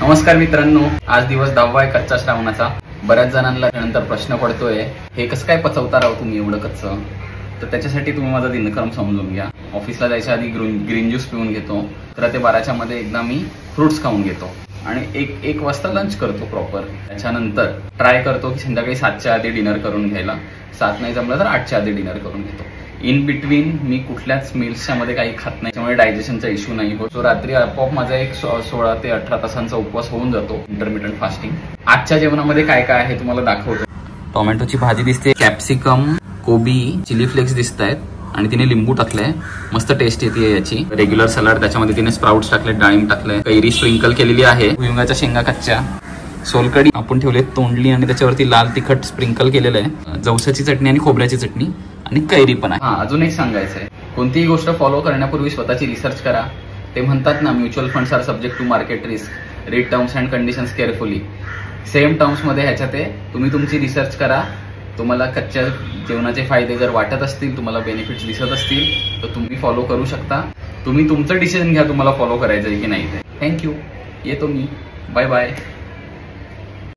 नमस्कार मित्रांनो, आज दिवस 10वा आहे कच्च्या श्रावणाचा। बऱ्याच जणांना त्यानंतर प्रश्न पडतोय, हे कसं काय पचवता राव तुम्ही एवढं कच्चं? तर त्याच्यासाठी तुम्ही माझा दिनक्रम समजून घ्या। ऑफिसला जायच्या आधी ग्रीन ज्यूस पिऊन घेतो, 11 ते 12च्या मध्ये एकदा मी फ्रुट्स खाऊन घेतो आणि एक वाजता लंच करतो प्रॉपर। त्याच्यानंतर ट्राय करतो की संध्याकाळी 7च्या आधी डिनर करून घ्यायला, 7 नाही जमलं तर 8च्या आधी डिनर करून घेतो। इन बिटवीन मी कुठल्याच मील्सच्या मध्ये काही खात नाही, त्यामुळे डायजेशनचा इश्यू नाही होत। सो रात्री आपोआप माझा एक 16 ते 18 तासांचा उपवास होऊन जातो, इंटरमिटंट फास्टिंग। आजच्या जेवणामध्ये काय काय आहे तुम्हाला दाखवतो। टोमॅटोची भाजी दिसते, कॅप्सिकम, कोबी, चिली फ्लेक्स दिसत आहेत आणि तिने लिंबू टाकलंय, मस्त टेस्ट येते याची। रेग्युलर सलाड, त्याच्यामध्ये तिने स्प्राउट्स टाकले, डाळिंब टाकलंय, कैरी स्प्रिंकल केलेली आहे, भुईमुगाच्या शेंगा कच्च्या, सोलकढी आपण ठेवले तोंडली आणि त्याच्यावरती लाल तिखट स्प्रिंकल केलेलं आहे, जवसाची चटणी आणि खोबऱ्याची चटणी आणि कैरी पण आहे। अजून एक सांगायचंय, कोणतीही गोष्ट फॉलो करण्यापूर्वी स्वतःची रिसर्च करा। ते म्हणतात ना, mutual funds are subject to market risk, read terms and conditions carefully. Same terms मध्ये ह्याच्यात आहे, तुम्ही तुमची रिसर्च करा। तुम्हाला कच्च्या जेवणाचे फायदे जर वाटत असतील, तुम्हाला बेनिफिट्स दिसत असतील तर तुम्ही फॉलो करू शकता। तुम्ही तुमचं डिसिजन घ्या, तुम्हाला फॉलो करायचं आहे की नाही ते। थँक्यू, येतो मी, बाय बाय।